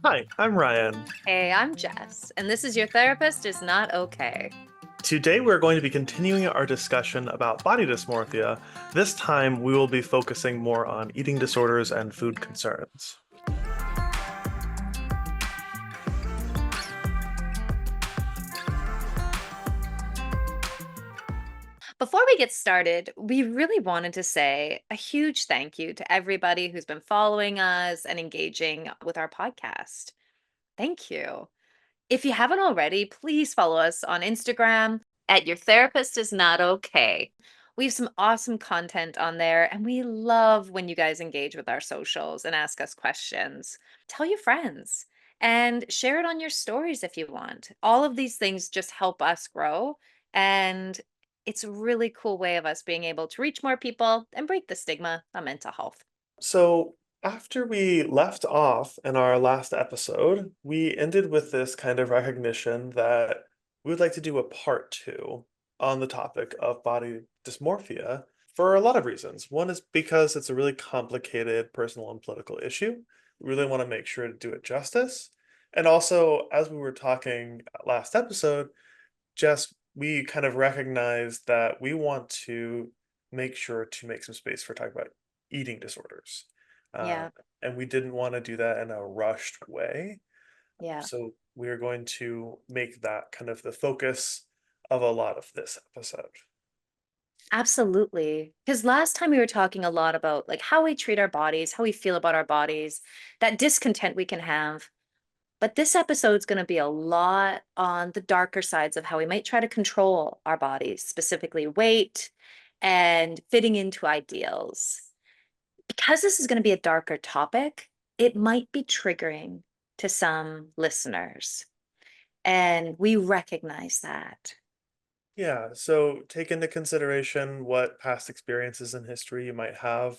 Hi, I'm Ryan. Hey, I'm Jess, and this is Your Therapist is Not Okay. Today we're going to be continuing our discussion about body dysmorphia. This time we will be focusing more on eating disorders and food concerns. Before we get started, we really wanted to say a huge thank you to everybody who's been following us and engaging with our podcast. Thank you. If you haven't already, please follow us on Instagram at Your Therapist is Not Okay. We have some awesome content on there, and we love when you guys engage with our socials and ask us questions. Tell your friends and share it on your stories if you want. All of these things just help us grow, and it's a really cool way of us being able to reach more people and break the stigma on mental health. So, after we left off in our last episode, we ended with this kind of recognition that we would like to do a part two on the topic of body dysmorphia for a lot of reasons. One is because it's a really complicated personal and political issue. We really want to make sure to do it justice. And also, as we were talking last episode, Jess, we kind of recognized that we want to make sure to make some space for talking about eating disorders. Uh, Yeah, and we didn't want to do that in a rushed way. yeah. So we are going to make that kind of the focus of a lot of this episode. Absolutely. Because last time we were talking a lot about like how we treat our bodies, how we feel about our bodies, that discontent we can have. But this episode's going to be a lot on the darker sides of how we might try to control our bodies, specifically weight and fitting into ideals. Because this is going to be a darker topic, it might be triggering to some listeners. And we recognize that. Yeah, so take into consideration what past experiences in history you might have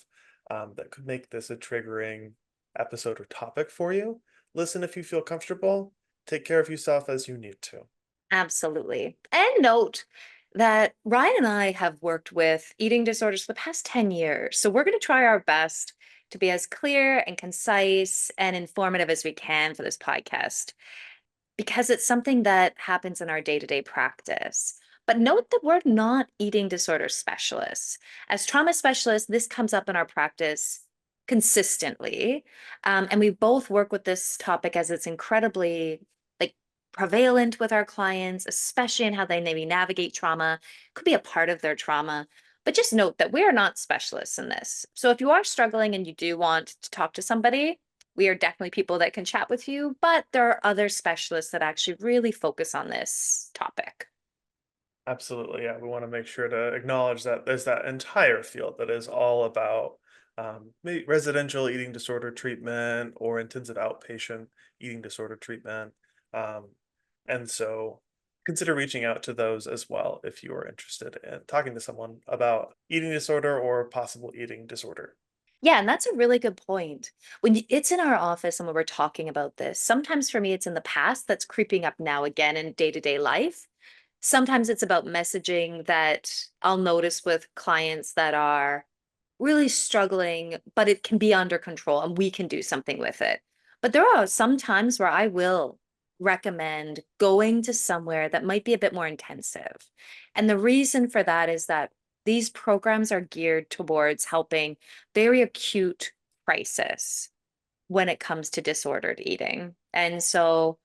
that could make this a triggering episode or topic for you. Listen if you feel comfortable. Take care of yourself as you need to. Absolutely. And note that Ryan and I have worked with eating disorders for the past 10 years. So we're going to try our best to be as clear and concise and informative as we can for this podcast because it's something that happens in our day to day practice. But note that we're not eating disorder specialists. As trauma specialists, this comes up in our practice consistently. And we both work with this topic as it's incredibly like prevalent with our clients, especially in how they maybe navigate trauma, could be a part of their trauma. But just note that we are not specialists in this. So if you are struggling and you do want to talk to somebody, we are definitely people that can chat with you, but there are other specialists that actually really focus on this topic. Absolutely, yeah. We want to make sure to acknowledge that there's that entire field that is all about maybe residential eating disorder treatment or intensive outpatient eating disorder treatment. Um, and so consider reaching out to those as well if you are interested in talking to someone about eating disorder or possible eating disorder. Yeah, and that's a really good point. It's in our office and when we're talking about this, sometimes for me, it's in the past that's creeping up now again in day to day life. Sometimes it's about messaging that I'll notice with clients that are really struggling, but it can be under control and we can do something with it. But there are some times where I will recommend going to somewhere that might be a bit more intensive. And the reason for that is that these programs are geared towards helping very acute crisis when it comes to disordered eating. And so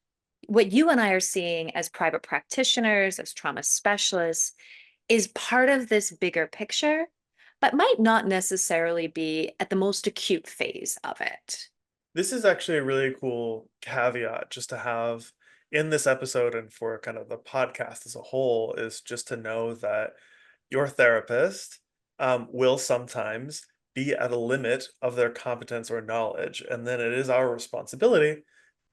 what you and I are seeing as private practitioners, as trauma specialists, is part of this bigger picture, but might not necessarily be at the most acute phase of it. This is actually a really cool caveat just to have in this episode and for kind of the podcast as a whole is just to know that your therapist will sometimes be at a limit of their competence or knowledge. And then it is our responsibility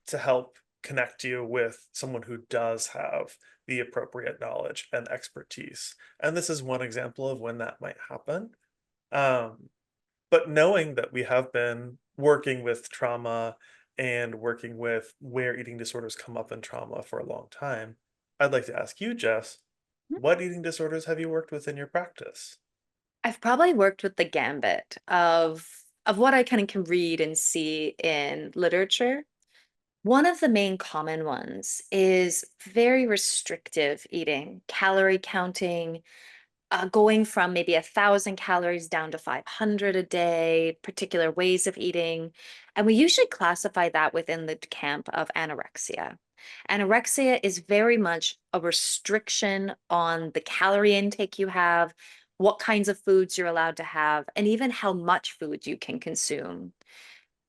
to help connect you with someone who does have the appropriate knowledge and expertise. And this is one example of when that might happen. Um, but knowing that we have been working with trauma and working with where eating disorders come up in trauma for a long time, I'd like to ask you, Jess, what eating disorders have you worked with in your practice? I've probably worked with the gambit of what I kind of can read and see in literature. One of the main common ones is very restrictive eating, calorie counting, going from maybe 1,000 calories down to 500 a day, particular ways of eating. And we usually classify that within the camp of anorexia. Anorexia is very much a restriction on the calorie intake you have, what kinds of foods you're allowed to have, and even how much food you can consume.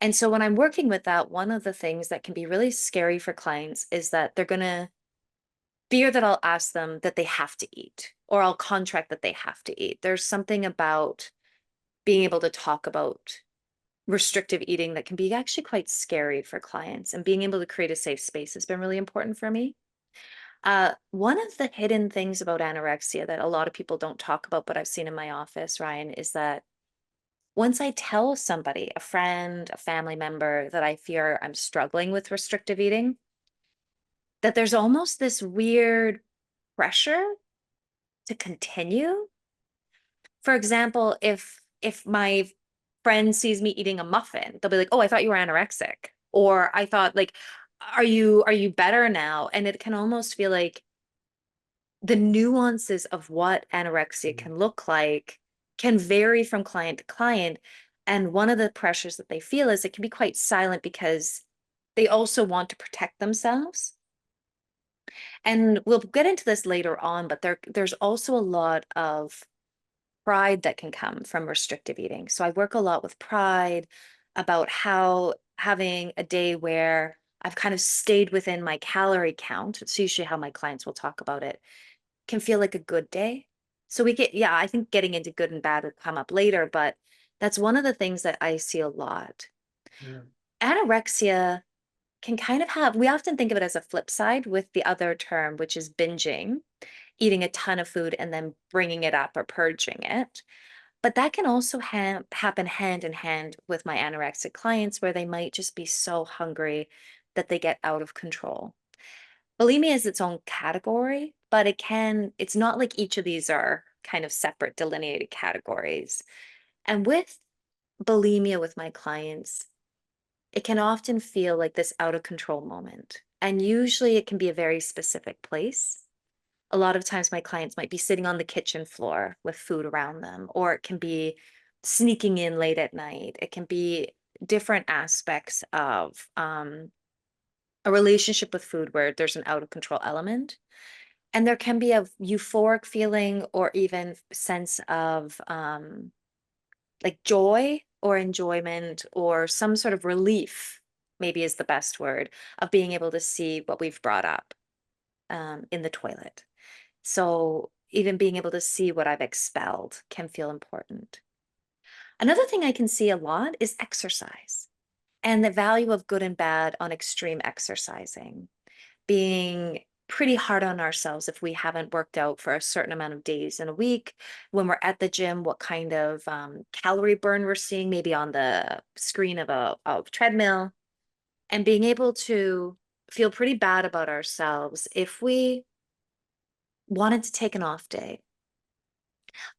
And so when I'm working with that, one of the things that can be really scary for clients is that they're going to fear that I'll ask them that they have to eat, or I'll contract that they have to eat. There's something about being able to talk about restrictive eating that can be actually quite scary for clients, and being able to create a safe space has been really important for me. One of the hidden things about anorexia that a lot of people don't talk about, but I've seen in my office, Ryan, is that once I tell somebody, a friend, a family member, that I fear I'm struggling with restrictive eating, that there's almost this weird pressure to continue. For example, if my friend sees me eating a muffin, they'll be like, "Oh, I thought you were anorexic." Or I thought like, "Are you better now?" And it can almost feel like the nuances of what anorexia Mm. can look like can vary from client to client. And one of the pressures that they feel is it can be quite silent because they also want to protect themselves. And we'll get into this later on, but there's also a lot of pride that can come from restrictive eating. So I work a lot with pride about how having a day where I've kind of stayed within my calorie count, it's usually how my clients will talk about it, can feel like a good day. So yeah, I think getting into good and bad will come up later, but that's one of the things that I see a lot. Yeah. Anorexia can kind of have, we often think of it as a flip side with the other term, which is binging, eating a ton of food and then bringing it up or purging it. But that can also happen hand in hand with my anorexic clients where they might just be so hungry that they get out of control. Bulimia is its own category, but it's not like each of these are kind of separate delineated categories. And with bulimia with my clients, it can often feel like this out of control moment. And usually it can be a very specific place. A lot of times my clients might be sitting on the kitchen floor with food around them, or it can be sneaking in late at night. It can be different aspects of a relationship with food where there's an out of control element. And there can be a euphoric feeling or even sense of like joy or enjoyment or some sort of relief, maybe is the best word, of being able to see what we've brought up in the toilet. So even being able to see what I've expelled can feel important. Another thing I can see a lot is exercise and the value of good and bad on extreme exercising, being pretty hard on ourselves if we haven't worked out for a certain amount of days in a week. When we're at the gym, what kind of calorie burn we're seeing, maybe on the screen of a treadmill, and being able to feel pretty bad about ourselves if we wanted to take an off day.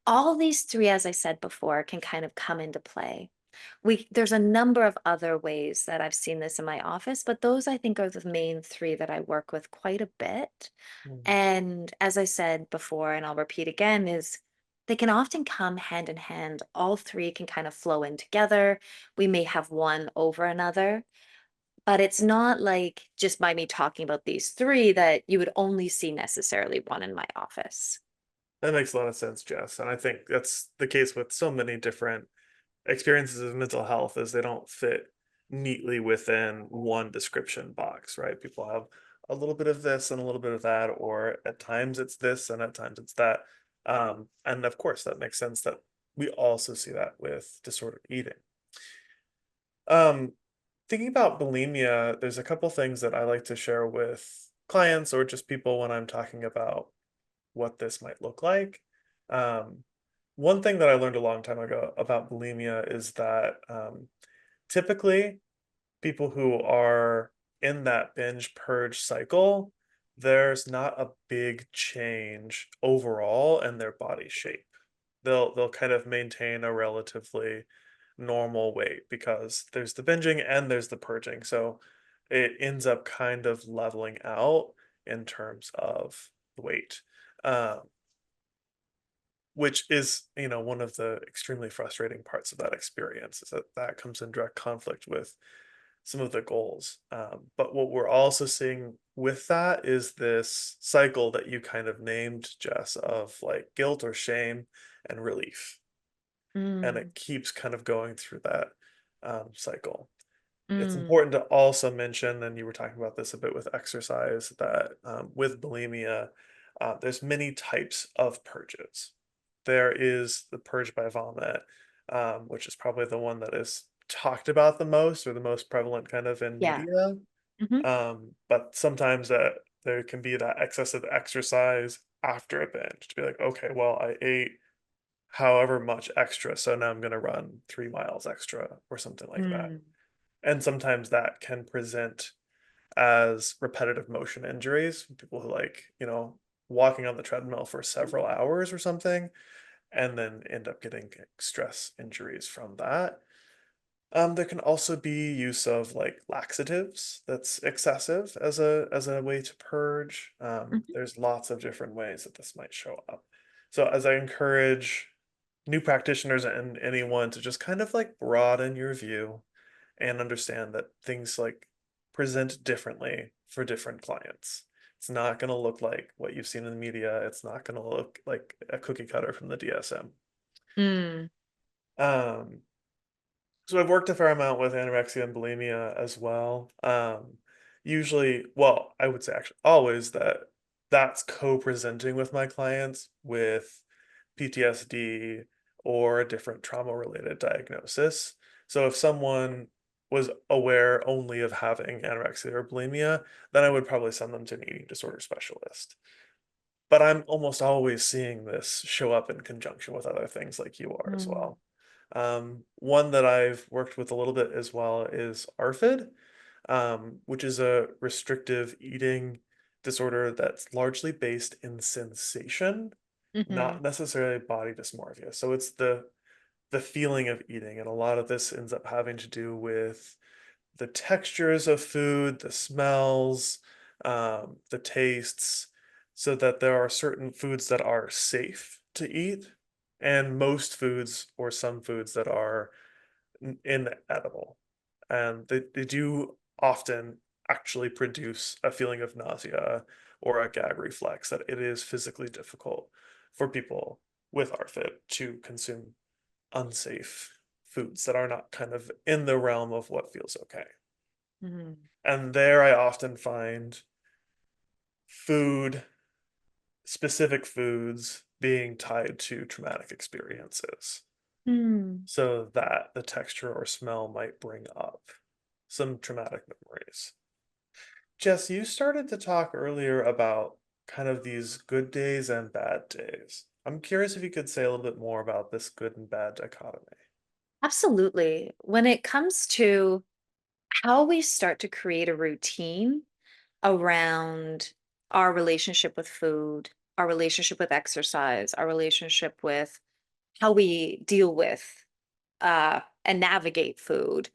All these three, as I said before, can kind of come into play. There's a number of other ways that I've seen this in my office, but those I think are the main three that I work with quite a bit. Mm. And as I said before, and I'll repeat again, is they can often come hand in hand. All three can kind of flow in together. We may have one over another, but it's not like just by me talking about these three that you would only see necessarily one in my office. That makes a lot of sense, Jess. And I think that's the case with so many different experiences of mental health is they don't fit neatly within one description box, right? People have a little bit of this and a little bit of that, or at times it's this and at times it's that. And of course, that makes sense that we also see that with disordered eating. Um, Thinking about bulimia, there's a couple things that I like to share with clients or just people when I'm talking about what this might look like. Um, One thing that I learned a long time ago about bulimia is that typically people who are in that binge purge cycle, there's not a big change overall in their body shape. They'll kind of maintain a relatively normal weight because there's the binging and there's the purging. So it ends up kind of leveling out in terms of weight. Um, which is, one of the extremely frustrating parts of that experience is that that comes in direct conflict with some of the goals. But what we're also seeing with that is this cycle that you kind of named, Jess, of like guilt or shame and relief. And Mm, it keeps kind of going through that cycle. It's mm, important to also mention, and you were talking about this a bit with exercise, that with bulimia, there's many types of purges. There is the purge by vomit, which is probably the one that is talked about the most or the most prevalent kind of in yeah. media. Hmm. But sometimes there can be that excessive exercise after a binge to be like, okay, well, I ate however much extra, so now I'm going to run 3 miles extra or something like that. Mm, And sometimes that can present as repetitive motion injuries. People who like, walking on the treadmill for several hours or something, and then end up getting stress injuries from that. There can also be use of like laxatives that's excessive as a way to purge. mhm. There's lots of different ways that this might show up. So as I encourage new practitioners and anyone to just kind of like broaden your view and understand that things like present differently for different clients. It's not going to look like what you've seen in the media. It's not going to look like a cookie cutter from the DSM. Mm, Um, so I've worked a fair amount with anorexia and bulimia as well. Usually, well, I would say actually always that that's co-presenting with my clients with PTSD or a different trauma-related diagnosis. So if someone was aware only of having anorexia or bulimia, then I would probably send them to an eating disorder specialist. But I'm almost always seeing this show up in conjunction with other things like you are as mm, well. One that I've worked with a little bit as well is ARFID, which is a restrictive eating disorder that's largely based in sensation, mhm, not necessarily body dysmorphia. So it's the feeling of eating, and a lot of this ends up having to do with the textures of food, the smells, the tastes, so that there are certain foods that are safe to eat, and most foods or some foods that are inedible. And they do often actually produce a feeling of nausea or a gag reflex that it is physically difficult for people with RFID to consume unsafe foods that are not kind of in the realm of what feels okay. mhm, And there I often find food, specific foods, being tied to traumatic experiences mm. so that the texture or smell might bring up some traumatic memories. Jess, you started to talk earlier about kind of these good days and bad days. I'm curious if you could say a little bit more about this good and bad dichotomy. Absolutely. When it comes to how we start to create a routine around our relationship with food, our relationship with exercise, our relationship with how we deal with and navigate food.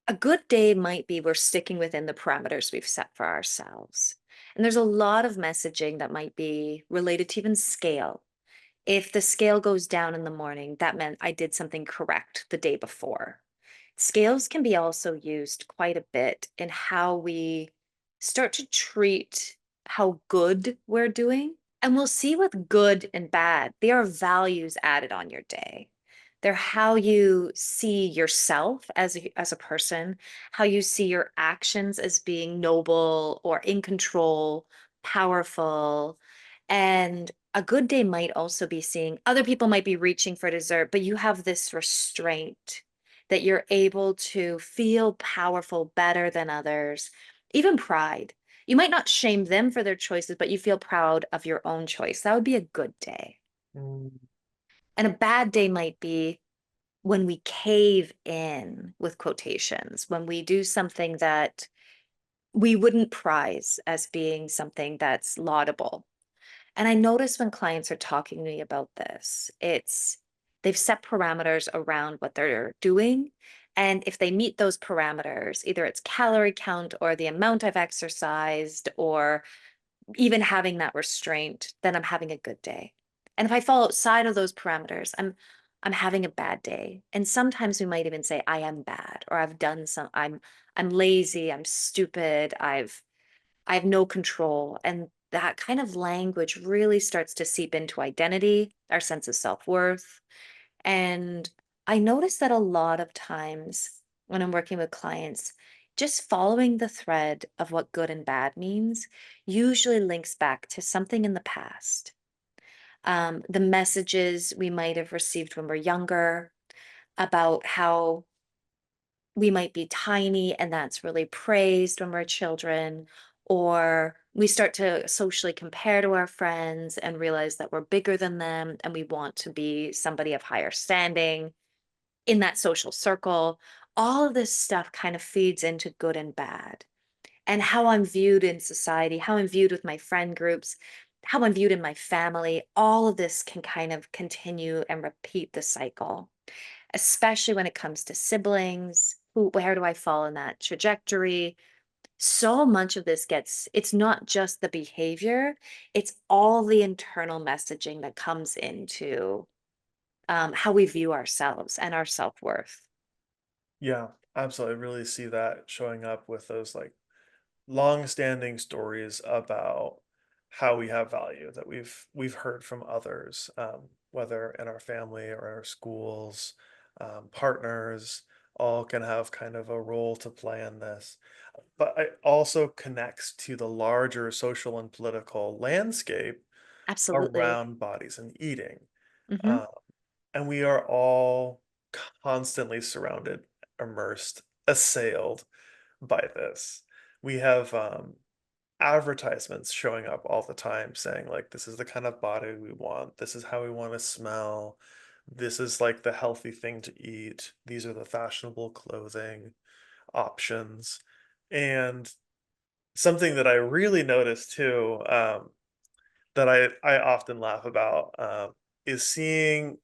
A good day might be we're sticking within the parameters we've set for ourselves. And there's a lot of messaging that might be related to even scale. If the scale goes down in the morning, that meant I did something correct the day before. Scales can be also used quite a bit in how we start to treat how good we're doing. And we'll see with good and bad, they are values added on your day. They're how you see yourself as a person, how you see your actions as being noble or in control, powerful. And a good day might also be seeing other people might be reaching for dessert, but you have this restraint that you're able to feel powerful better than others, even pride. You might not shame them for their choices, but you feel proud of your own choice. That would be a good day. Mm, And a bad day might be when we cave in with quotations, when we do something that we wouldn't prize as being something that's laudable. And I notice when clients are talking to me about this, they've set parameters around what they're doing And if they meet those parameters, either it's calorie count or the amount I've exercised or even having that restraint, then I'm having a good day. And if I fall outside of those parameters, I'm having a bad day. And sometimes we might even say I am bad or I've done some I'm lazy, I'm stupid, I have no control. And that kind of language really starts to seep into identity, our sense of self-worth. And I notice that a lot of times when I'm working with clients, just following the thread of what good and bad means usually links back to something in the past. The messages we might have received when we're younger about how we might be tiny and that's really praised when we're children, or we start to socially compare to our friends and realize that we're bigger than them and we want to be somebody of higher standing in that social circle. All of this stuff kind of feeds into good and bad and how I'm viewed in society, how I'm viewed with my friend groups, how I'm viewed in my family. All of this can kind of continue and repeat the cycle, especially when it comes to siblings. Where do I fall in that trajectory? So much of this it's not just the behavior, it's all the internal messaging that comes into how we view ourselves and our self-worth. Yeah, absolutely. I really see that showing up with those like long-standing stories about how we have value that we've heard from others, whether in our family or our schools, partners, all can have kind of a role to play in this. But it also connects to the larger social and political landscape Absolutely. around bodies and eating. Hmm. Uh, and we are all constantly surrounded, immersed, assailed by this. We have advertisements showing up all the time saying, like, this is the kind of body we want, this is how we want to smell, this is like the healthy thing to eat, these are the fashionable clothing options. And something that I really noticed too, that I often laugh about, is seeing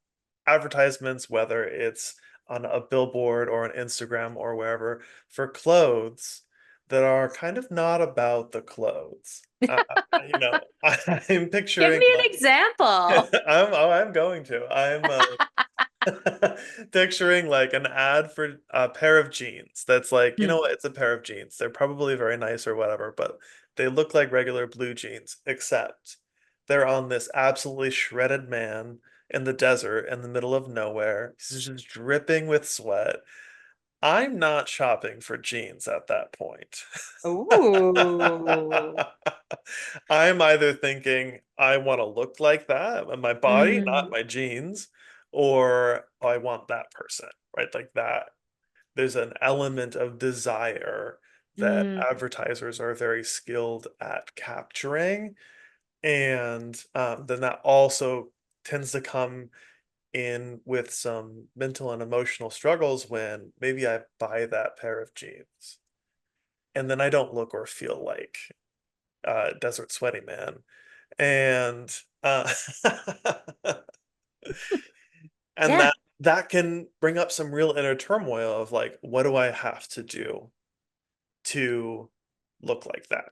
advertisements, whether it's on a billboard or on Instagram or wherever, for clothes that are kind of not about the clothes. You know, I'm Give picturing me an like example. I'm going to. Picturing like an ad for a pair of jeans that's like, you know Hmm. what, it's a pair of jeans. They're probably very nice or whatever, but they look like regular blue jeans, except they're on this absolutely shredded man in the desert in the middle of nowhere. He's just dripping with sweat. I'm not shopping for jeans at that point. Ooh. I'm either thinking I want to look like that in my body, not Mm, my jeans, or oh, I want that person, right? Like that. There's an element of desire that mm, advertisers are very skilled at capturing. And then that also tends to come in with some mental and emotional struggles when maybe I buy that pair of jeans and then I don't look or feel like Desert Sweaty Man. And and yeah, that can bring up some real inner turmoil of like, what do I have to do to look like that?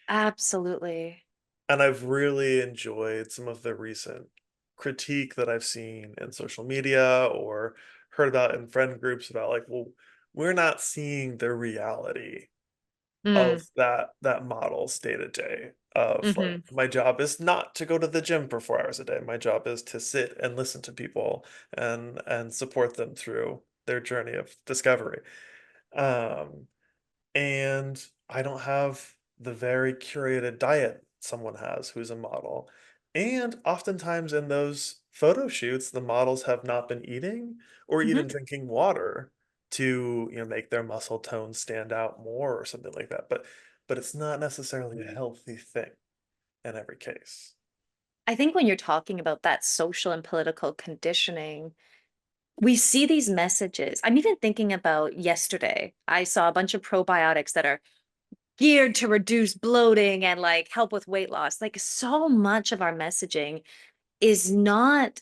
absolutely. And I've really enjoyed some of the recent critique that I've seen in social media or heard about in friend groups about like, well, we're not seeing the reality of Mm, that model's day to day of like hmm. my job is not to go to the gym for 4 hours a day. My job is to sit and listen to people and support them through their journey of discovery. Um, and I don't have the very curated diet someone has who's a model. And oftentimes in those photo shoots, the models have not been eating or Hmm. even drinking water to, make their muscle tone stand out more or something like that. But it's not necessarily a healthy thing in every case. I think when you're talking about that social and political conditioning, we see these messages. I'm even thinking about yesterday. I saw a bunch of probiotics that are geared to reduce bloating and like help with weight loss. Like so much of our messaging is not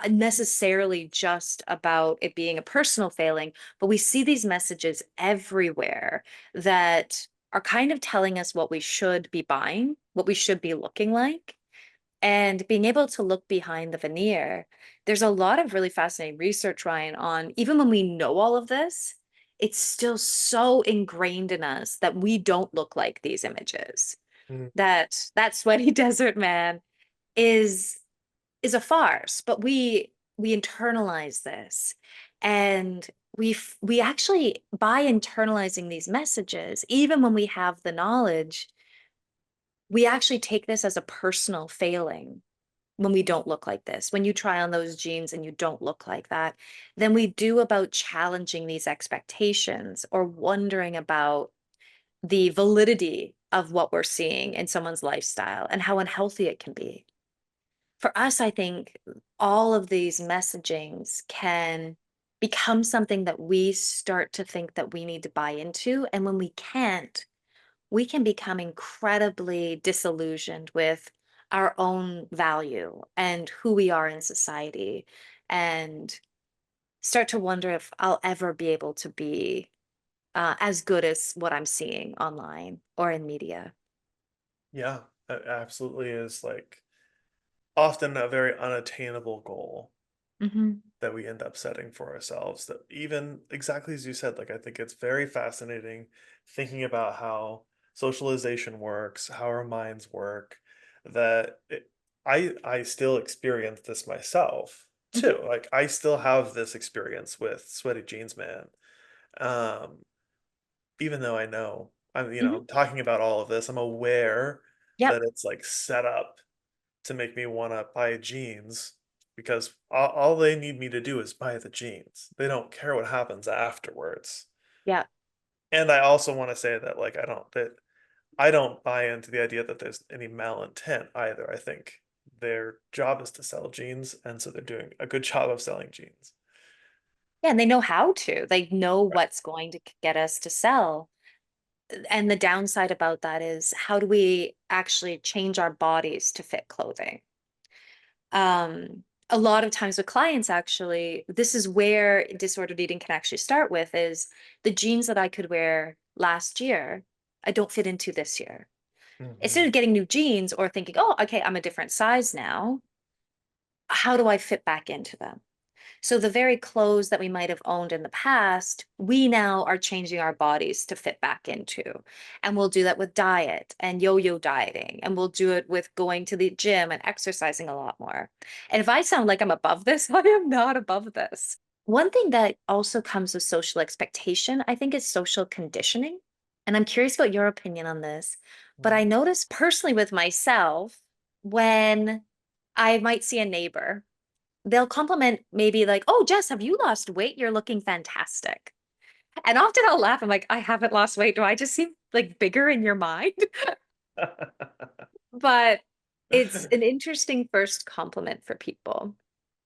necessarily just about it being a personal failing, but we see these messages everywhere that are kind of telling us what we should be buying, what we should be looking like, and being able to look behind the veneer. There's a lot of really fascinating research, Ryan, on even when we know all of this, it's still so ingrained in us that we don't look like these images. Mm, That sweaty desert man is is a farce, but we internalize this, and we actually, by internalizing these messages, even when we have the knowledge, we actually take this as a personal failing when we don't look like this. When you try on those jeans and you don't look like that, then we do about challenging these expectations or wondering about the validity of what we're seeing in someone's lifestyle and how unhealthy it can be. For us, I think all of these messagings can become something that we start to think that we need to buy into. And when we can't, we can become incredibly disillusioned with our own value and who we are in society, and start to wonder if I'll ever be able to be as good as what I'm seeing online or in media. yeah, it absolutely is like often a very unattainable goal Hmm. that we end up setting for ourselves. That even exactly as you said, like I think it's very fascinating thinking about how socialization works, how our minds work, that I still experience this myself Hmm. too. Like I still have this experience with Sweaty Jeans Man. Um, even though I know I'm, Hmm. talking about all of this, I'm aware Yep. that it's like set up to make me want to buy jeans because all they need me to do is buy the jeans. They don't care what happens afterwards. Yep. And I also want to say that like I don't buy into the idea that there's any malintent either. I think their job is to sell jeans, and so they're doing a good job of selling jeans. Yeah, and they know how to. They know Right. what's going to get us to sell. And the downside about that is, how do we actually change our bodies to fit clothing? A lot of times with clients, actually, this is where disordered eating can actually start with, is the jeans that I could wear last year, I don't fit into this year. Instead Hmm. of getting new jeans or thinking, oh, okay, I'm a different size now, how do I fit back into them? So the very clothes that we might have owned in the past, we now are changing our bodies to fit back into. And we'll do that with diet and yo-yo dieting. And we'll do it with going to the gym and exercising a lot more. And if I sound like I'm above this, I am not above this. One thing that also comes with social expectation, I think, is social conditioning. And I'm curious about your opinion on this. But I notice personally with myself, when I might see a neighbor, they'll compliment, maybe like, "Oh, Jess, have you lost weight? You're looking fantastic." And often I'll laugh. I'm like, "I haven't lost weight. Do I just seem like bigger in your mind?" But it's an interesting first compliment for people.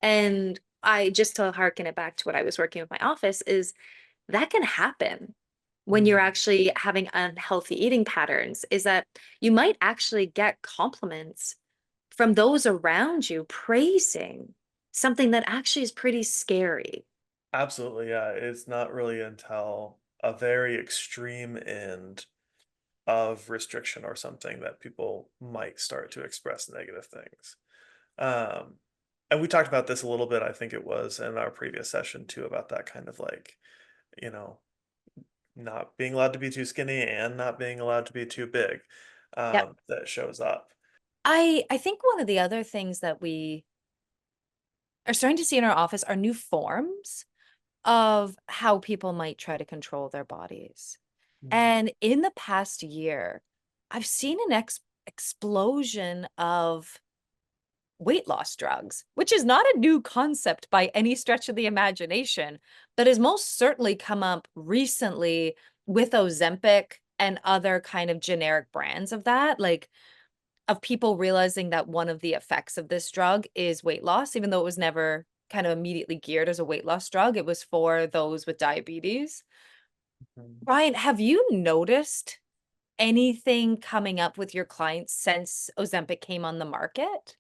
And I just, to harken it back to what I was working with my office, is that can happen when you're Mm, actually having unhealthy eating patterns, is that you might actually get compliments from those around you praising something that actually is pretty scary. absolutely, yeah. It's not really until a very extreme end of restriction or something that people might start to express negative things. Um, and we talked about this a little bit, I think it was in our previous session too, about that kind of like, you know, not being allowed to be too skinny and not being allowed to be too big, Yep. that shows up. I think one of the other things that we are starting to see in our office are new forms of how people might try to control their bodies. Mhm. And in the past year, I've seen an explosion of weight loss drugs, which is not a new concept by any stretch of the imagination, but has most certainly come up recently with Ozempic and other kind of generic brands of that, like, of people realizing that one of the effects of this drug is weight loss, even though it was never kind of immediately geared as a weight loss drug. It was for those with diabetes. Mhm. Ryan, have you noticed anything coming up with your clients since Ozempic came on the market?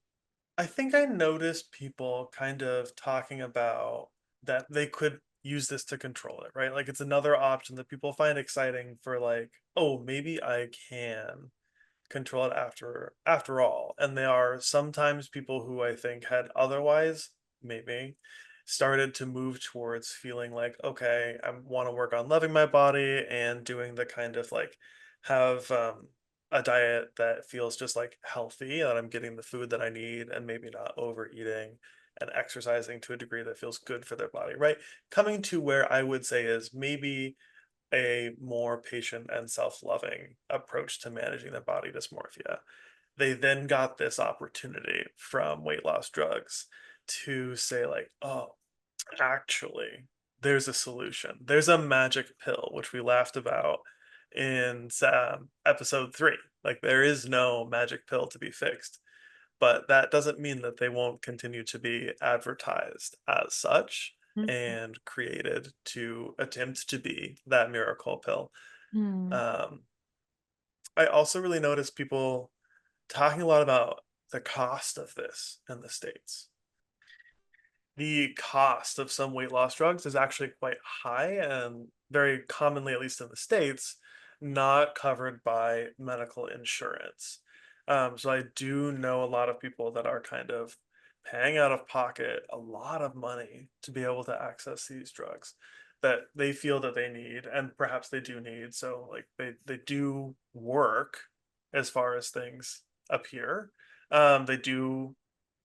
I think I noticed people kind of talking about that they could use this to control it, right? Like it's another option that people find exciting for like, oh, maybe I can control it after all. And they are sometimes people who I think had otherwise maybe started to move towards feeling like, okay, I want to work on loving my body and doing the kind of like have a diet that feels just like healthy, that I'm getting the food that I need and maybe not overeating and exercising to a degree that feels good for their body, right? Coming to where I would say is maybe a more patient and self-loving approach to managing their body dysmorphia. They then got this opportunity from weight loss drugs to say like, oh, actually, there's a solution. There's a magic pill, which we laughed about in episode 3. Like, there is no magic pill to be fixed, but that doesn't mean that they won't continue to be advertised as such and created to attempt to be that miracle pill. Mm-hmm. Um, I also really noticed people talking a lot about the cost of this in the States. The cost of some weight loss drugs is actually quite high and very commonly, at least in the States, not covered by medical insurance. So I do know a lot of people that are kind of paying out of pocket a lot of money to be able to access these drugs that they feel that they need, and perhaps they do need. So like they do work as far as things appear. They do,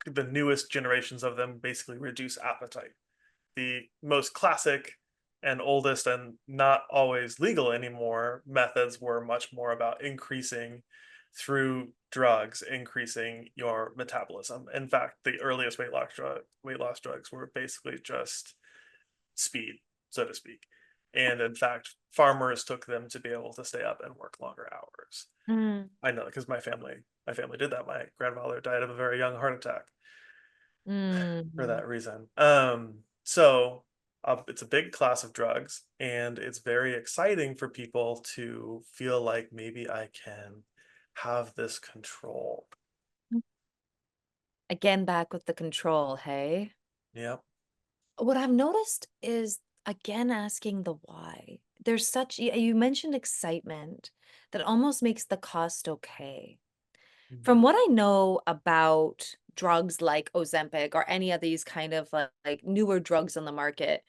the newest generations of them basically reduce appetite. The most classic and oldest and not always legal anymore methods were much more about increasing through drugs, increasing your metabolism. In fact, the earliest weight loss drugs were basically just speed, so to speak. And in fact, farmers took them to be able to stay up and work longer hours. I know because my family did that. My grandfather died of a very young heart attack for Mm-hmm. that reason. So it's a big class of drugs, and it's very exciting for people to feel like maybe I can have this control. Again, back with the control, hey? Yep. What I've noticed is again asking the why. There's such, you mentioned excitement that almost makes the cost okay. Mhm. From what I know about drugs like Ozempic or any of these kind of like newer drugs on the market,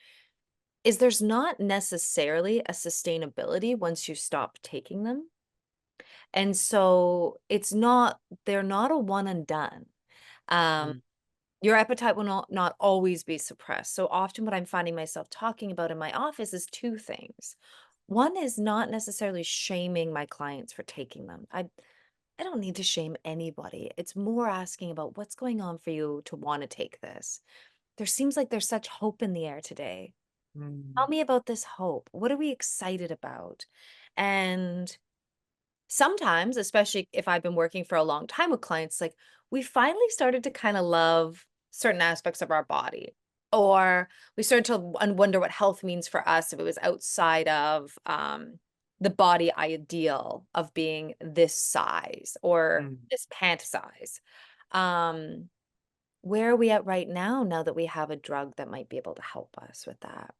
is there's not necessarily a sustainability once you stop taking them. And so they're not a one and done. Um, Mm, your appetite will not always be suppressed. So often what I'm finding myself talking about in my office is two things. One is not necessarily shaming my clients for taking them. I don't need to shame anybody. It's more asking about what's going on for you to want to take this. There seems like there's such hope in the air today. Tell mm, me about this hope. What are we excited about? And sometimes, especially if I've been working for a long time with clients, like we finally started to kind of love certain aspects of our body. Or we started to wonder what health means for us if it was outside of the body ideal of being this size or mm. this pant size. Um, where are we at right now that we have a drug that might be able to help us with that?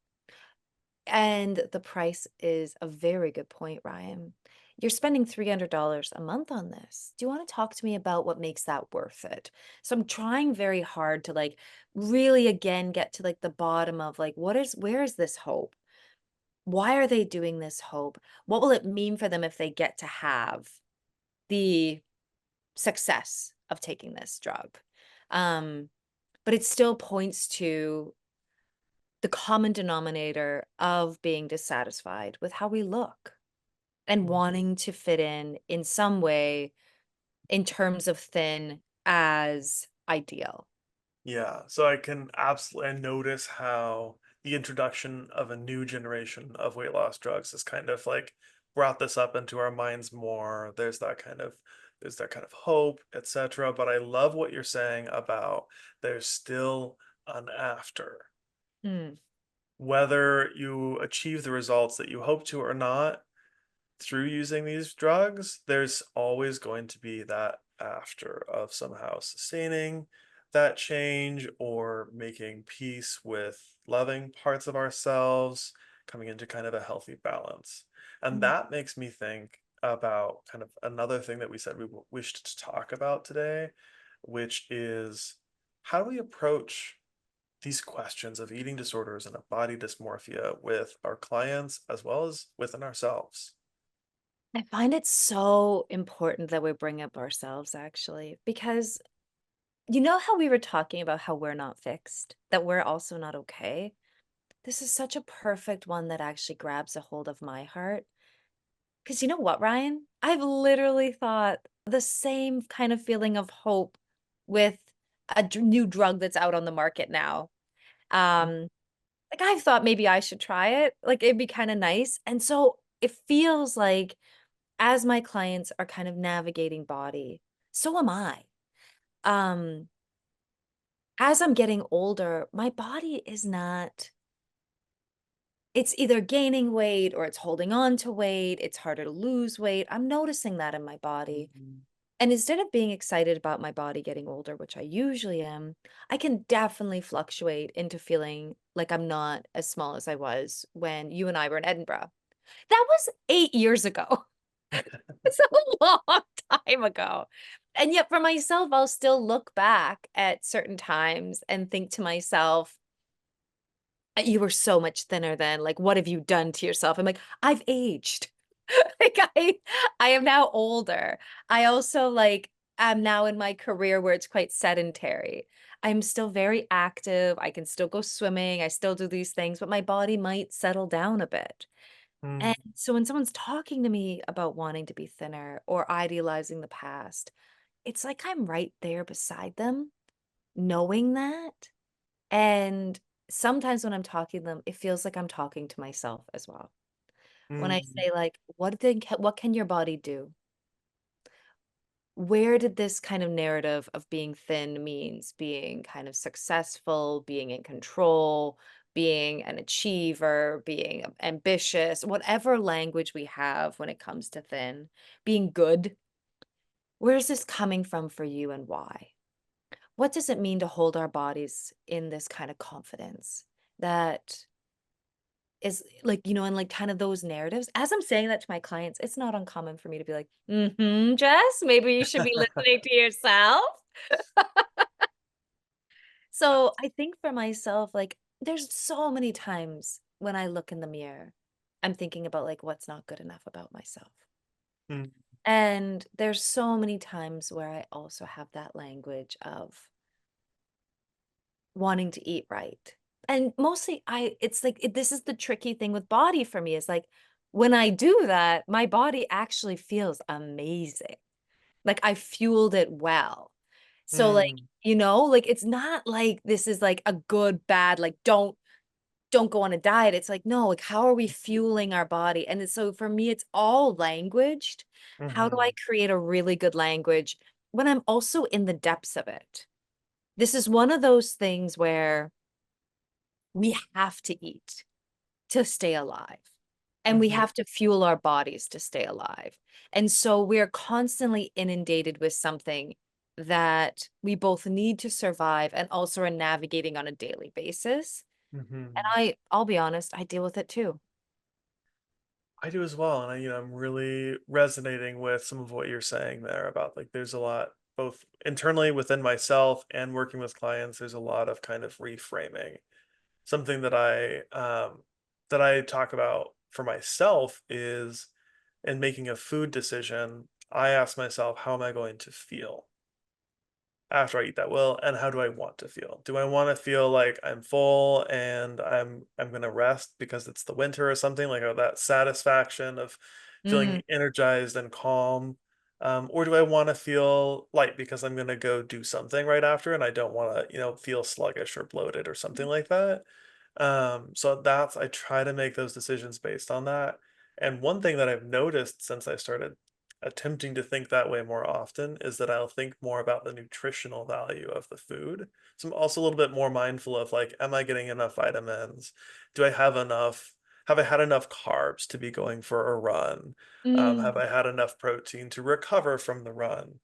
And the price is a very good point, Ryan. You're spending $300 a month on this. Do you want to talk to me about what makes that worth it? So I'm trying very hard to like really again get to like the bottom of like where is this hope? Why are they doing this hope? What will it mean for them if they get to have the success of taking this drug? Um, but it still points to the common denominator of being dissatisfied with how we look and Mm. wanting to fit in some way in terms of thin as ideal. Yeah, so I can absolutely notice how the introduction of a new generation of weight loss drugs has kind of like brought this up into our minds more. There's that kind of hope, etc. But I love what you're saying about there's still an after. Mm, Whether you achieve the results that you hope to or not through using these drugs, there's always going to be that after of somehow sustaining, that change or making peace with loving parts of ourselves, coming into kind of a healthy balance. And Mm. that makes me think about kind of another thing that we said we wished to talk about today, which is how do we approach these questions of eating disorders and of body dysmorphia with our clients as well as within ourselves? I find it so important that we bring up ourselves actually, because you know how we were talking about how we're not fixed, that we're also not okay? This is such a perfect one that actually grabs a hold of my heart. Because you know what, Ryan? I've literally thought the same kind of feeling of hope with a new drug that's out on the market now. Um, like I've thought maybe I should try it. Like it'd be kind of nice. And so it feels like as my clients are kind of navigating body, so am I. Um, as I'm getting older, my body is not, it's either gaining weight or it's holding on to weight. It's harder to lose weight. I'm noticing that in my body. Mhm. And instead of being excited about my body getting older, which I usually am, I can definitely fluctuate into feeling like I'm not as small as I was when you and I were in Edinburgh. That was 8 years ago. It's a long time ago. And yet, for myself, I'll still look back at certain times and think to myself, you were so much thinner then. Like, what have you done to yourself? I'm like, I've aged. Like I am now older. I also like am now in my career where it's quite sedentary. I'm still very active. I can still go swimming. I still do these things, but my body might settle down a bit. Mm, And so when someone's talking to me about wanting to be thinner or idealizing the past, it's like I'm right there beside them, knowing that. And sometimes when I'm talking to them, it feels like I'm talking to myself as well. When I mm, say like, what can your body do? Where did this kind of narrative of being thin means being kind of successful, being in control, being an achiever, being ambitious, whatever language we have when it comes to thin, being good, where's this coming from for you and why? What does it mean to hold our bodies in this kind of confidence that is like, and like kind of those narratives? As I'm saying that to my clients, it's not uncommon for me to be like, Jess, maybe you should be listening to yourself. So I think for myself, like, there's so many times when I look in the mirror, I'm thinking about like what's not good enough about myself. mm, And there's so many times where I also have that language of wanting to eat right. And mostly it's like this is the tricky thing with body for me is like when I do that, my body actually feels amazing. Like I fueled it well. So like, mm, like it's not like this is like a good bad like don't go on a diet. It's like no, like how are we fueling our body? And so for me it's all languaged. How do I mhm, create a really good language when I'm also in the depths of it? This is one of those things where we have to eat to stay alive. And we mhm, have to fuel our bodies to stay alive. And so we're constantly inundated with something that we both need to survive and also are navigating on a daily basis. And mhm. I'll be honest, I deal with it too. I do as well, and I'm really resonating with some of what you're saying there about like there's a lot both internally within myself and working with clients. There's a lot of kind of reframing. Something that I talk about for myself is in making a food decision, I ask myself, how am I going to feel after I eat that? Well, and how do I want to feel? Do I want to feel like I'm full and I'm gonna rest because it's the winter or something like that satisfaction of Mm, feeling energized and calm? Or do I want to feel light because I'm gonna go do something right after and I don't want to, feel sluggish or bloated or something like that? So that's I try to make those decisions based on that. And one thing that I've noticed since I started attempting to think that way more often is that I'll think more about the nutritional value of the food. So I'm also a little bit more mindful of like, am I getting enough vitamins? Do I have enough? Have I had enough carbs to be going for a run? Have mm, I had enough protein to recover from the run?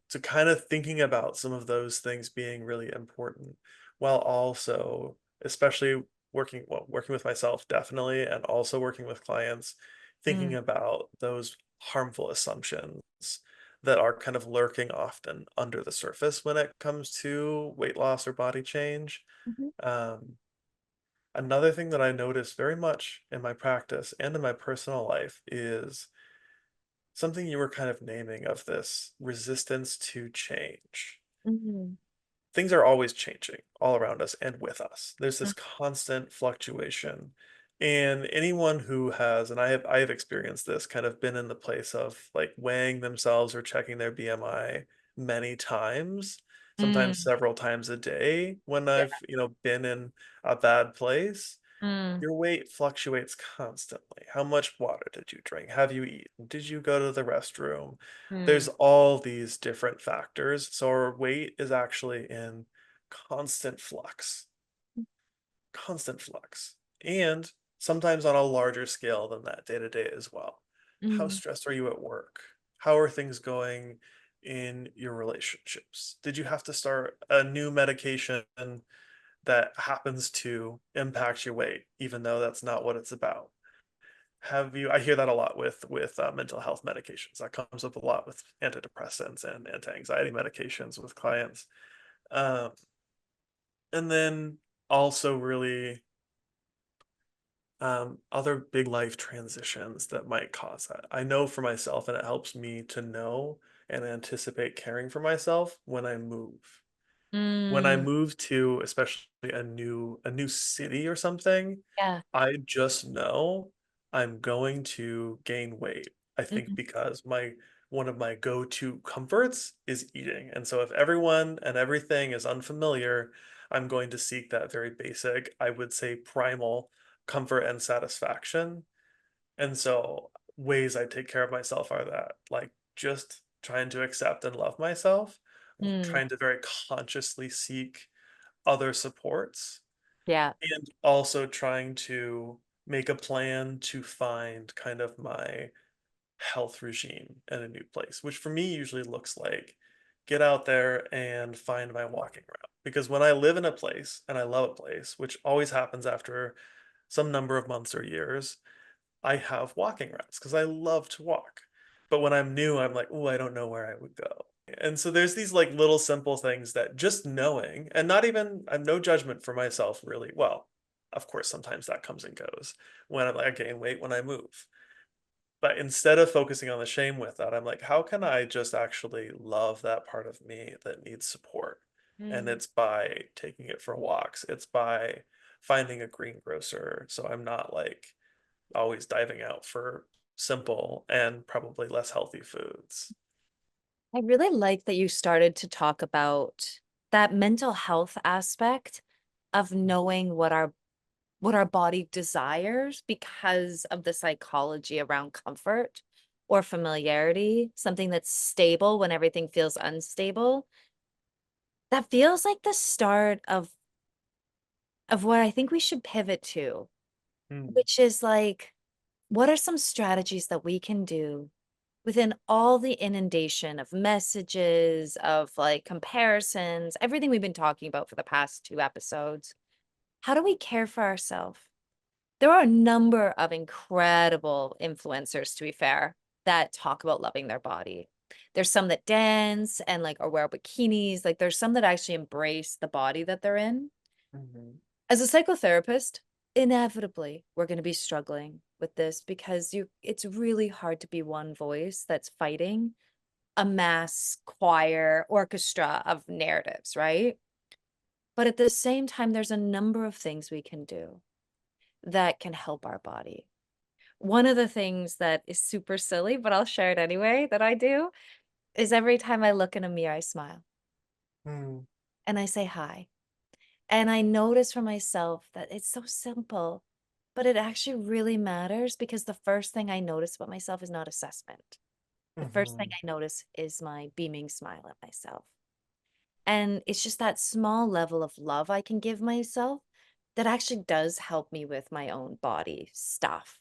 So kind of thinking about some of those things being really important while also, especially working with myself definitely, and also working with clients, thinking Mm, about those harmful assumptions that are kind of lurking often under the surface when it comes to weight loss or body change. mhm, Um, Another thing that I notice very much in my practice and in my personal life is something you were kind of naming of this resistance to change. mhm, Things are always changing all around us and with us. There's mm, this constant fluctuation. And anyone who has, and I have experienced this, kind of been in the place of like weighing themselves or checking their BMI many times, sometimes mm, several times a day when yeah, I've, been in a bad place. mm, Your weight fluctuates constantly. How much water did you drink? Have you eaten? Did you go to the restroom? mm, There's all these different factors. So our weight is actually in constant flux, constant flux. And sometimes on a larger scale than that day to day as well. How mm, stressed are you at work? How are things going in your relationships? Did you have to start a new medication that happens to impact your weight, even though that's not what it's about? Have you? I hear that a lot with mental health medications. That comes up a lot with antidepressants and anti-anxiety medications with clients. Um, and then also really other big life transitions that might cause that. I know for myself, and it helps me to know and anticipate caring for myself when I move. When I mm, move to especially a new city or something, yeah, I just know I'm going to gain weight. I think mm, because my one of my go-to comforts is eating. And so if everyone and everything is unfamiliar, I'm going to seek that very basic, I would say primal comfort and satisfaction. And so ways I take care of myself are that, like just trying to accept and love myself, mm, trying to very consciously seek other supports, yeah, and also trying to make a plan to find kind of my health regime in a new place, which for me usually looks like get out there and find my walking route. Because when I live in a place and I love a place, which always happens after some number of months or years, I have walking routes because I love to walk. But when I'm new, I'm like, oh, I don't know where I would go. And so there's these like little simple things that just knowing, and not even, I'm no judgment for myself really. Well, of course, sometimes that comes and goes when I'm like, I gain weight when I move. But instead of focusing on the shame with that, I'm like, how can I just actually love that part of me that needs support? And mm. it's by taking it for walks. It's by finding a greengrocer. So I'm not like always diving out for simple and probably less healthy foods. I really like that you started to talk about that mental health aspect of knowing what our body desires because of the psychology around comfort or familiarity, something that's stable when everything feels unstable. That feels like the start of what I think we should pivot to, Mm, which is like, what are some strategies that we can do within all the inundation of messages, of like comparisons, everything we've been talking about for the past 2 episodes? How do we care for ourselves? There are a number of incredible influencers, to be fair, that talk about loving their body. There's some that dance and like or wear bikinis. Like there's some that actually embrace the body that they're in. mhm, As a psychotherapist, inevitably we're going to be struggling with this because you it's really hard to be one voice that's fighting a mass choir orchestra of narratives, right? But at the same time, there's a number of things we can do that can help our body. One of the things that is super silly, but I'll share it anyway, that I do is every time I look in a mirror, I smile mm, and I say hi. And I notice for myself that it's so simple, but it actually really matters because the first thing I notice about myself is not assessment. The first thing mhm, I notice is my beaming smile at myself. And it's just that small level of love I can give myself that actually does help me with my own body stuff.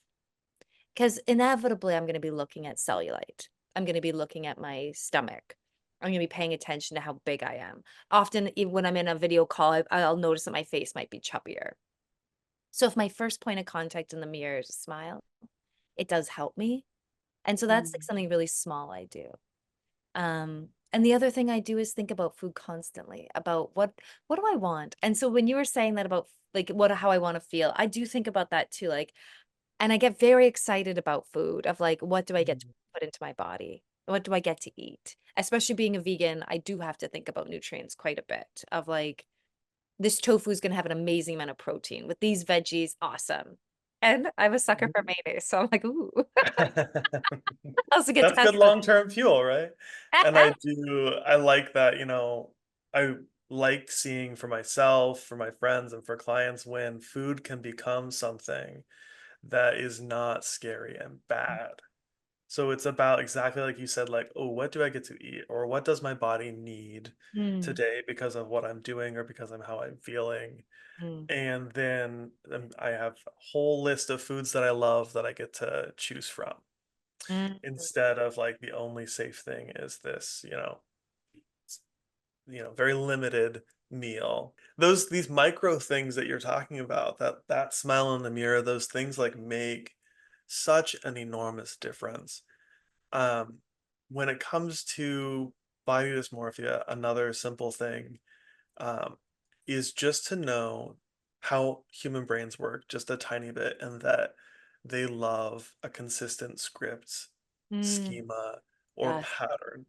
Because inevitably, I'm going to be looking at cellulite. I'm going to be looking at my stomach. I'm gonna be paying attention to how big I am. Often, even when I'm in a video call, I'll notice that my face might be chubbier. So if my first point of contact in the mirror is a smile, it does help me. And so that's like Mm. something really small I do. And the other thing I do is think about food constantly, about what do I want? And so when you were saying that about like what how I want to feel, I do think about that too. Like, and I get very excited about food of like, what do I get to Mhm. put into my body? What do I get to eat? Especially being a vegan, I do have to think about nutrients quite a bit of like, this tofu is going to have an amazing amount of protein with these veggies. Awesome. And I'm a sucker for mayonnaise. So I'm like, ooh, I also get to That's have good long-term fuel, right? And some. I like that, I like seeing for myself, for my friends, and for clients when food can become something that is not scary and bad. So it's about exactly like you said, like, oh, what do I get to eat? Or what does my body need Mm, today because of what I'm doing or because of how I'm feeling? mm, And then I have a whole list of foods that I love that I get to choose from mm, instead of like the only safe thing is this, very limited meal. These micro things that you're talking about, that smile in the mirror, those things like make such an enormous difference. Um, when it comes to body dysmorphia, another simple thing um, is just to know how human brains work just a tiny bit and that they love a consistent script, mm. schema, or Yes. pattern.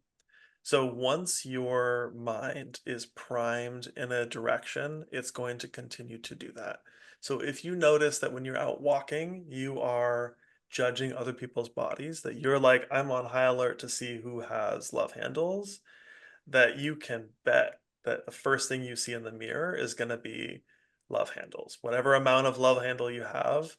So once your mind is primed in a direction, it's going to continue to do that. So if you notice that when you're out walking, you are judging other people's bodies, that you're like, I'm on high alert to see who has love handles, that you can bet that the first thing you see in the mirror is going to be love handles. Whatever amount of love handle you have,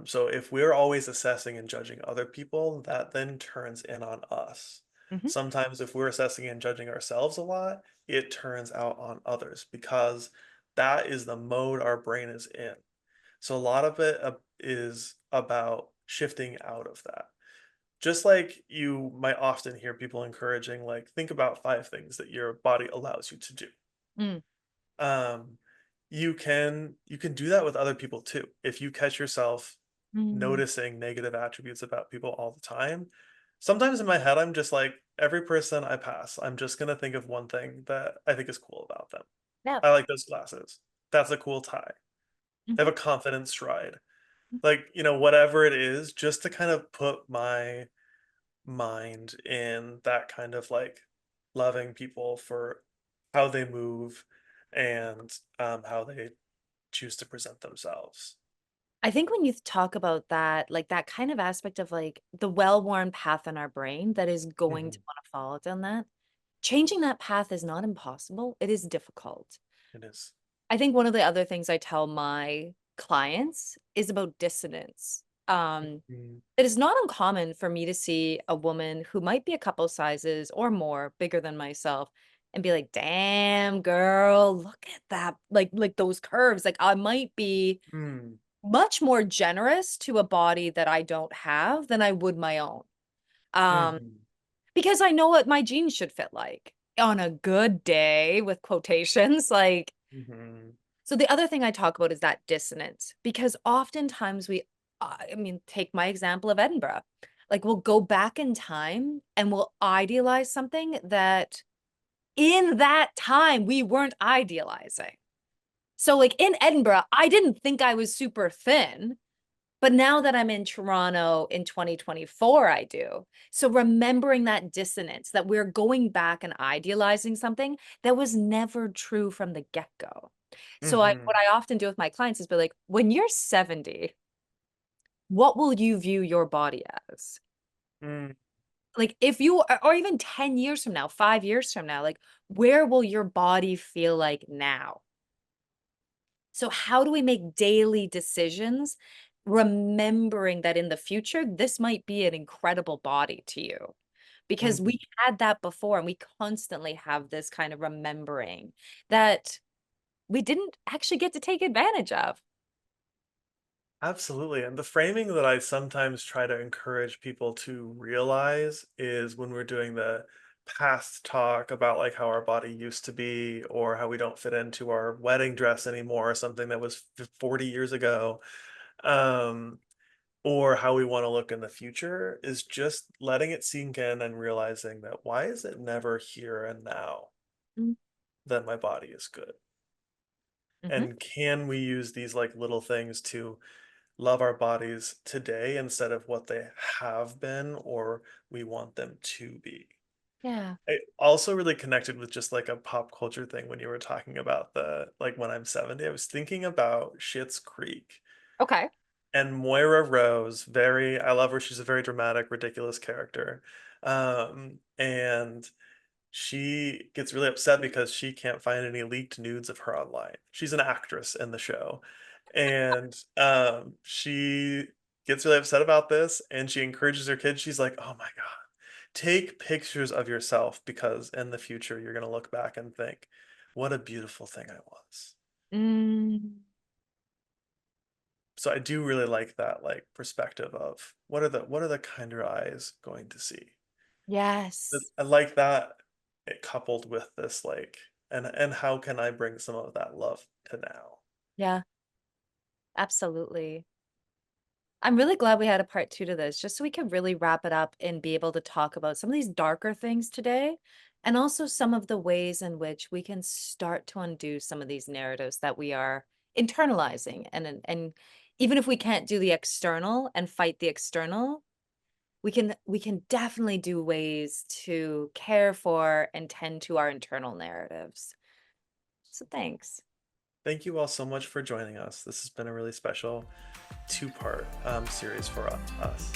so if we're always assessing and judging other people, that then turns in on us. Mhm, Sometimes if we're assessing and judging ourselves a lot, it turns out on others because that is the mode our brain is in. So a lot of it is about shifting out of that. Just like you might often hear people encouraging, like, think about 5 things that your body allows you to do. mm, Um, you can do that with other people too. If you catch yourself mm. noticing negative attributes about people all the time, sometimes in my head I'm just like, every person I pass, I'm just gonna think of one thing that I think is cool about them. Yeah. I like those glasses. That's a cool tie. They Mhm, have a confident stride. mm. Like, whatever it is, just to kind of put my mind in that kind of like loving people for how they move and how they choose to present themselves. I think when you talk about that, like that kind of aspect of like the well-worn path in our brain that is going to Mhm. want to follow down that, changing that path is not impossible. It is difficult. It is. I think one of the other things I tell my clients is about dissonance. Mhm. It is not uncommon for me to see a woman who might be a couple sizes or more bigger than myself and be like, "Damn, girl, look at that." Like those curves. Like I might be Mm. much more generous to a body that I don't have than I would my own. Um, Mhm. because I know what my jeans should fit like on a good day with quotations. Like, Mhm. so the other thing I talk about is that dissonance because oftentimes I mean, take my example of Edinburgh. Like, we'll go back in time and we'll idealize something that in that time we weren't idealizing. So, like in Edinburgh, I didn't think I was super thin. But now that I'm in Toronto in 2024, I do. So remembering that dissonance, that we're going back and idealizing something that was never true from the get-go. So what Mhm. I often do with my clients is be like, when you're 70, what will you view your body as? Mm. Like if you or even 10 years from now, 5 years from now, like where will your body feel like now? So how do we make daily decisions remembering that in the future, this might be an incredible body to you? Because Mhm. we had that before and we constantly have this kind of remembering that we didn't actually get to take advantage of. Absolutely. And the framing that I sometimes try to encourage people to realize is when we're doing the past talk about like how our body used to be or how we don't fit into our wedding dress anymore or something that was 40 years ago. Um, or how we want to look in the future is just letting it sink in and realizing that why is it never here and now that my body is good? Mm-hmm. And can we use these like little things to love our bodies today instead of what they have been or we want them to be? Yeah. I also really connected with just like a pop culture thing when you were talking about the like when I'm 70. I was thinking about Schitt's Creek Okay. and Moira Rose. Very, I love her. She's a very dramatic, ridiculous character. And she gets really upset because she can't find any leaked nudes of her online. She's an actress in the show. And she gets really upset about this and she encourages her kids. She's like, oh my God, take pictures of yourself because in the future you're going to look back and think, what a beautiful thing I was. Mm, So I do really like that like perspective of what are the kinder eyes going to see? yes. I like that it coupled with this like and how can I bring some of that love to now? Yeah, absolutely. I'm really glad we had a part two to this, just so we can really wrap it up and be able to talk about some of these darker things today, and also some of the ways in which we can start to undo some of these narratives that we are internalizing. And even if we can't do the external and fight the external, we can definitely do ways to care for and tend to our internal narratives. So thanks. Thank you all so much for joining us. This has been a really special two-part series for us.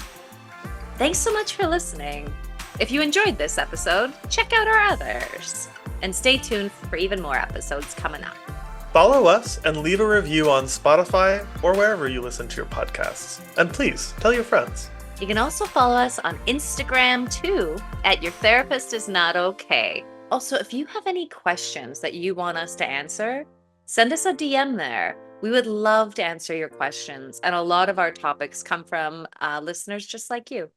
Thanks so much for listening. If you enjoyed this episode, check out our others. And stay tuned for even more episodes coming up. Follow us and leave a review on Spotify or wherever you listen to your podcasts. And please tell your friends. You can also follow us on Instagram too, at Your Therapist Is Not Okay. Also, if you have any questions that you want us to answer, send us a DM there. We would love to answer your questions. And a lot of our topics come from listeners just like you.